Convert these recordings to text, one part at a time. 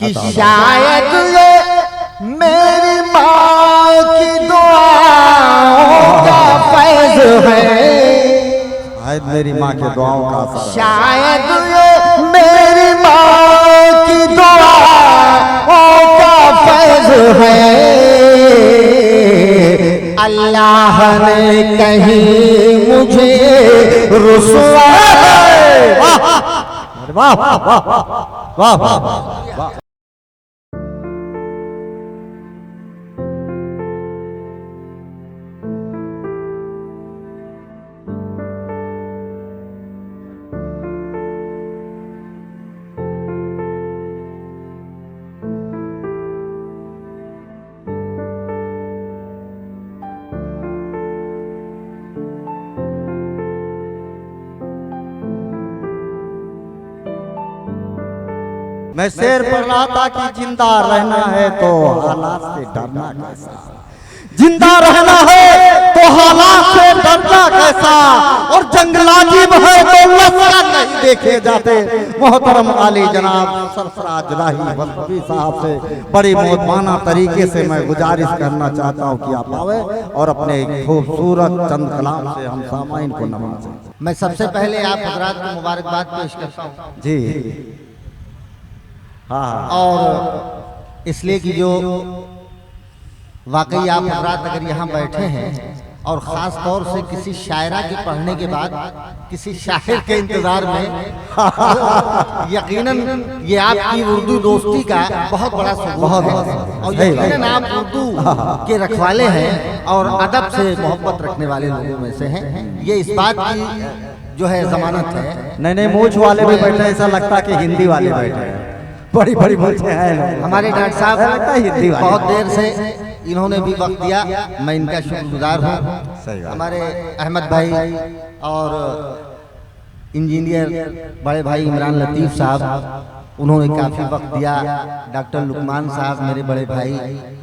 कि शायद ये मेरी माँ की दुआओं का फैज है, शायद मेरी माँ के दुआओं का असर है। शायद ये मेरी माँ की दुआओं का फैज है। अल्लाह ने कहीं मुझे रुसवा वाह वाह वाह वाह वाह। मैं शेर पढ़ रहा था कि जिंदा रहना है तो हालात से डरना कैसा, जिंदा रहना है तो हालात से डरना कैसा, और जंग लाजिब है तो लश्कर नहीं देखे जाते। मोहतरम आली जनाब सरफराज राही वक्फी साहब से बड़ी मोहतमाना तरीके से मैं गुजारिश करना चाहता हूँ कि आप आवे और अपने खूबसूरत चंद कलाम से हम सामाइन को नवाजें। मैं सबसे पहले आप हजरात को मुबारकबाद पेश करता हूँ जी हाँ, और इसलिए कि जो वाकई आप हजरात अगर यहाँ बैठे हैं और ख़ास तौर से किसी शायरा के पढ़ने के बाद किसी शायर के इंतज़ार में यकीनन ये आपकी उर्दू दोस्ती का बहुत बड़ा सबूत है, और यकीनन आप उर्दू के रखवाले हैं और अदब से मोहब्बत रखने वाले लोगों में से हैं। ये इस बात की जो है जमानत है। नहीं मूछ वाले भी बैठे, ऐसा लगता है कि हिंदी वाले बैठे हैं, बड़ी बड़ी मूछें हैं। हमारे डॉक्टर साहब हिंदी वाले बहुत देर से इन्होंने भी वक्त दिया, मैं इनका शुक्रगुजार हूँ। हमारे अहमद भाई और इंजीनियर बड़े भाई इमरान लतीफ़ साहब, उन्होंने काफ़ी वक्त दिया। डॉक्टर लुकमान साहब मेरे बड़े भाई,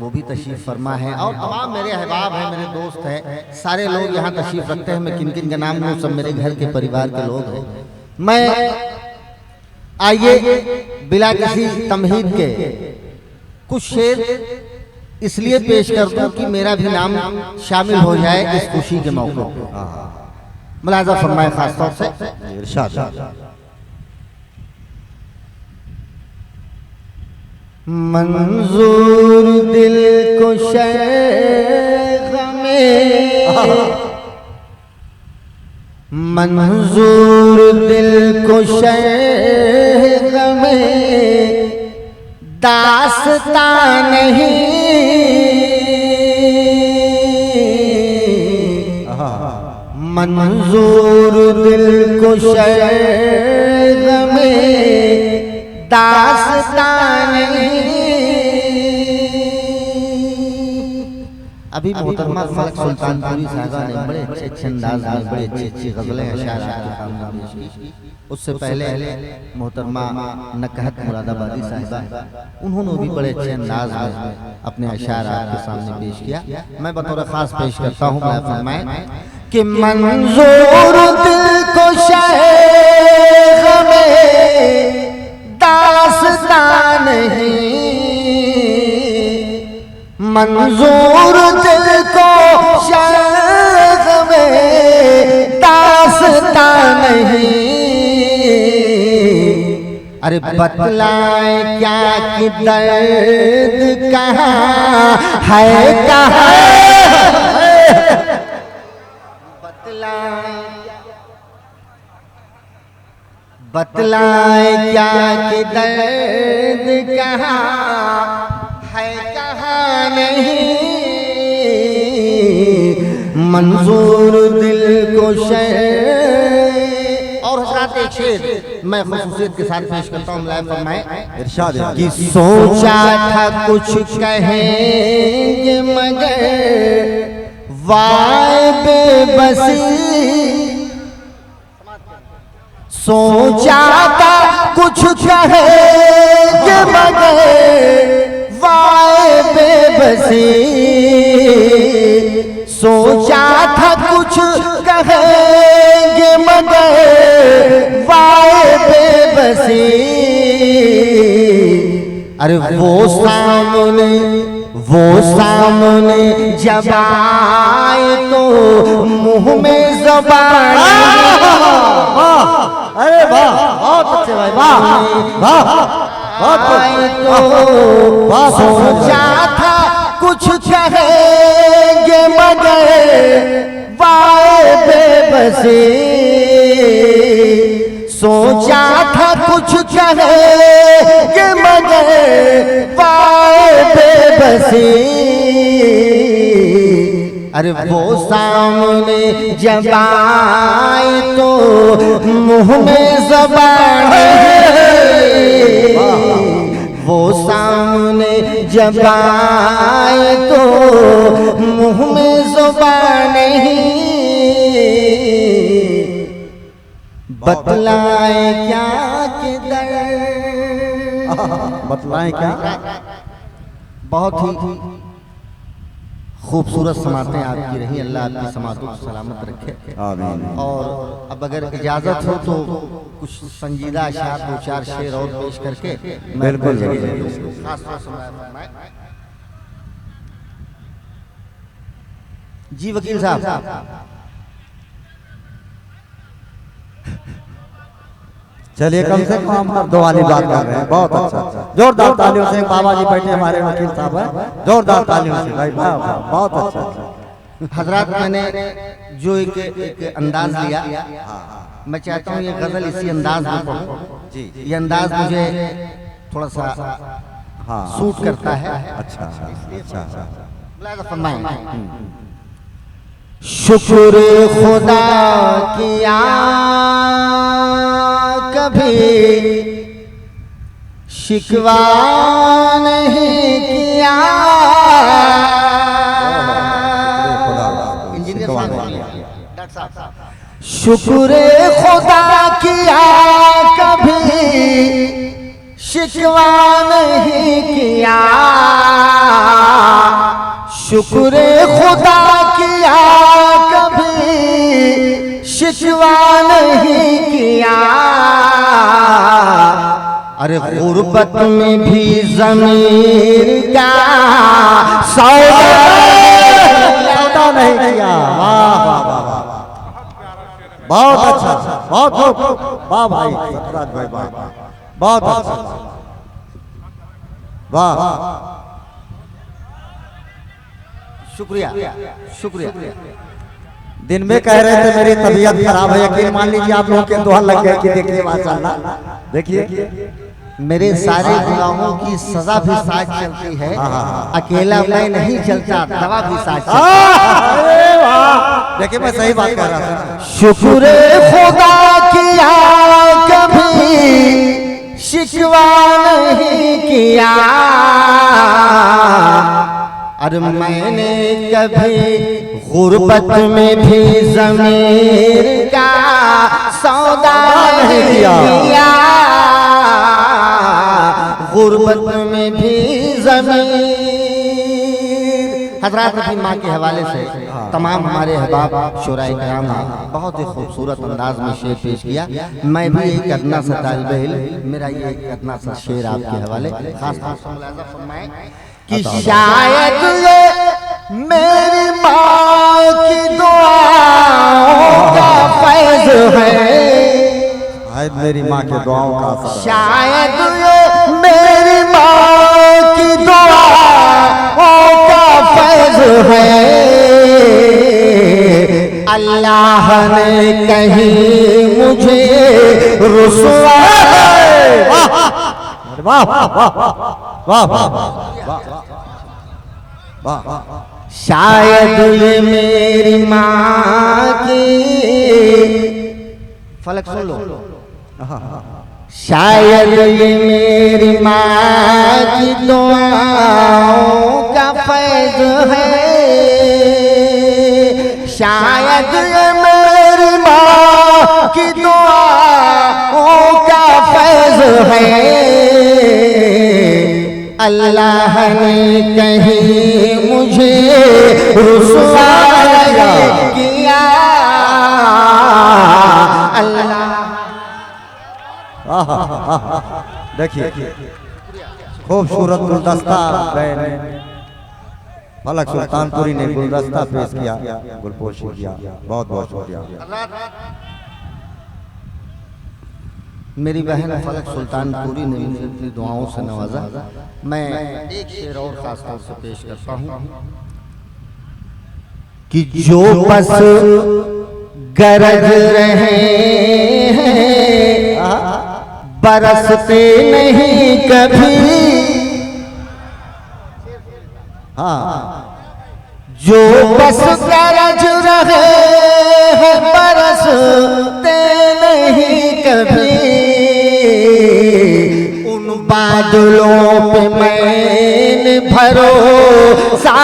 वो भी तशरीफ़ फरमा है, और तमाम मेरे अहबाब हैं, मेरे दोस्त हैं, सारे लोग यहाँ तशरीफ़ रखते हैं। मैं किन किन का नाम लूँ, सब मेरे घर के परिवार के लोग हैं। मैं आइए बिला किसी तमहीद के कुछ शेर इसलिए पेश कर दूं कि मेरा भी नाम शामिल हो जाए इस खुशी के मौके पर। मुलाज़ा फरमाए खास तौर से इरशाद। मंजूर दिल को शेख में, मंजूर दिल को शेख में दास्तां नहीं, मंजूर दिल को शेख में दास्तां नहीं। अभी मोहतरमा फलक सुल्तानपुरी साहबा ने बड़े अच्छे अच्छे अंदाज में बड़े अच्छी अच्छी गज़लें अशार आपके सामने पेश की। उससे पहले मोहतरमा नकहत मुरादाबादी साहिबा, उन्होंने भी बड़े अच्छे अंदाज में अपने अशार आपके सामने पेश किया। मैं बतौर खास पेश करता हूँ, मैं फरमाए कि मंजूर दिल को शेख में दास्तां नहीं, मंजूर दिल को शेख में दास्तां नहीं। अरे बतलाए क्या कि दर्द कहाँ है, कहाँ बतलाए क्या कि दर्द कहाँ है, कहाँ नहीं। मंजूर दिल को शेर। और हज़रात एक शेर मैं ख़ुसूसियत के साथ पेश करता हूँ, मुलायम फरमाए इरशाद कि सोचा था कुछ कहेंगे मगर वाए बेबसी, सोचा था कुछ कहेंगे मगर वाए बेबसी, सोचा था कुछ कहेंगे मगर वाए बेबसी। अरे वो सामने जब आए तो मुंह में ज़बान। अरे वाह, बहुत अच्छे भाई, वाह वाह, बहुत तो सोचा था कुछ कहेंगे मगर वाए बेबसी। सोचा था कुछ कहेंगे मगर वाए बेबसी। अरे वो सामने जब आए तो मुंह में ज़बान। वो सामने जब आए तो मुंह में ज़ुबान नहीं। बतलाए क्या के दर, बतलाएं क्या। बहुत ही खूबसूरत समातें आपकी रही। अल्लाह आपकी समातों को सलामत रखे। आमीन। और अब अगर इजाजत हो तो कुछ संजीदा अशार दो चार शेर और पेश करके बिल्कुल जी वकील साहब। चलिए, कम से कम हम दो वाली बात कर रहे हैं। बहुत अच्छा, जोरदार तालियों से। बाबा जी बैठे हमारे वकील साहब हैं, जोरदार तालियों से भाई, वाह वाह, बहुत अच्छा। हजरात, मैंने जो एक अंदाज लिया, मैं चाहता हूँ ये गजल इसी अंदाज में पढ़ूं। जी, ये अंदाज मुझे थोड़ा सा हाँ सूट करता है। अच्छा अच्छा। शुक्र खुदा किया कभी शिकवा नहीं किया। शुक्र खुदा किया कभी शिकवा नहीं किया। शुक्र खुदा किया कभी शिकवा नहीं किया। अरे गुर्बत में भी ज़मीर का सौदा नहीं किया। वाह वाह वाह, बहुत अच्छा, बहुत वाह भाई सतराज भाई, वाह बहुत अच्छा, वाह। शुक्रिया शुक्रिया। दिन में कह रहे थे मेरी तबीयत खराब है, यकीन मान लीजिए आप लोगों के दुआ लग गया कि देखिए माशाल्लाह, देखिए मेरे सारे गुनाहों की सजा भी साथ चलती है। अकेला मैं नहीं चलता, दवा भी साथ चलती है। देखिए मैं सही बात कह रहा था। शुक्र खुदा किया कभी शिकवा नहीं किया। अरे मैंने कभी गुर्बत में भी ज़मीर का सौदा नहीं किया। गुर्बत में भी ज़मीर। हज़रात, अपनी माँ के हवाले से तमाम हमारे अहबाब शुराए कराम ने बहुत ही खूबसूरत अंदाज में शेर पेश किया। मैं भी एक अदना सा तालिब इल्म, मेरा ये एक अदना सा शेर आपके हवाले खास तौर से मुलाज़ा फरमाएं कि शायद ये मेरी माँ की दुआओं का फैज़ है। शायद मेरी माँ के दुआओं का असर है। शायद ये मेरी माँ की दुआओं का फैज़ है। अल्लाह ने कहीं मुझे रुसवा। वाह वाह वाह वाह वाह। शायद ये मेरी माँ की, फलक सुन लो, शायद ये मेरी माँ की दुआओं का फैज़ है। शायद ये मेरी माँ की दुआओं का फैज़ है। अल्लाह ने कहीं मुझे रुसवा किया। अल्लाह देखिए खूबसूरत गुलदस्ता फलक सुल्तानपुरी ने गुलदस्ता पेश किया, गुलपोशी किया। बहुत बहुत शुक्रिया। मेरी बहन फलक सुल्तानपुरी ने मुझे अपनी दुआओं से नवाजा। मैं एक शेर और खास तौर से पेश करता हूँ कि जो बस गरज रहे हैं बरसते नहीं कभी। हाँ, जो बस गरज रहे हैं बरसते नहीं कभी। उन बादलों पे मैंने भरोसा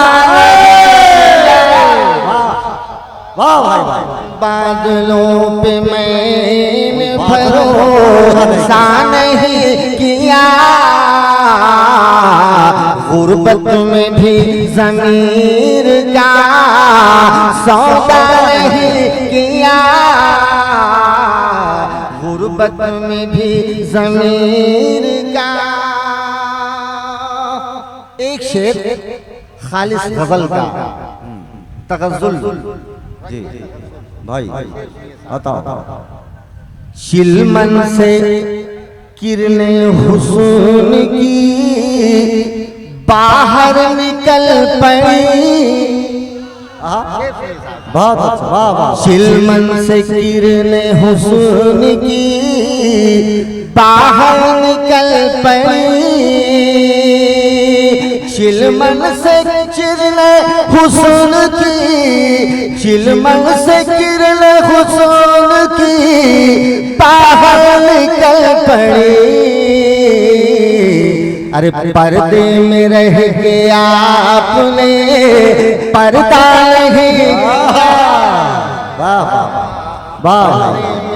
वाह भाई वाह। बादलों पे मैंने भरोसा नहीं किया। गुर्बत में भी ज़मीर का सौदा नहीं किया। गुर्बत में भी ज़मीर का। एक शेर खालिस गज़ल का तगज़ुल जी भाई बताओ। चिलमन से किरणें हुस्न की बाहर निकल पड़ी। बहुत अच्छा, वाह वाह। चिलमन से किरणें हुस्न की बाहर निकल पड़ी। चिलमन से किरणें हुस्न की, चिलमन से किरणें हुस्न की बाहर निकल पड़ी। अरे पर्दे में रह के आपने पर्दा नहीं। वाह वाह,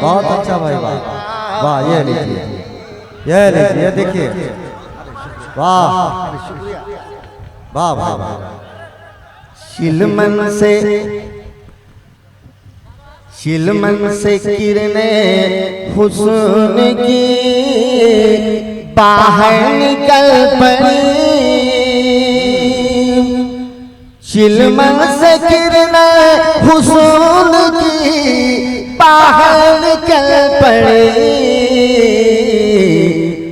बहुत अच्छा भाई, वाह वाह। ये लीजिए, ये लीजिए, ये देखिए, वाह वाह भाई वाह। चिलमन से किरणें हुस्न की बाहर निकल पड़ी। चिलमन से किरणें हुस्न की बाहर निकल पड़ी।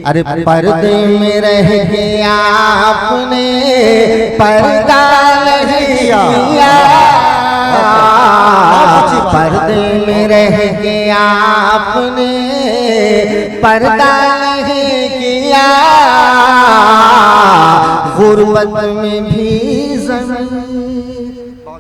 अरे पर्दे में रह के आपने पर्दा नहीं किया। पर्दे में रह के आपने पर्दा नहीं किया। गुर्बत में भी ज़मीर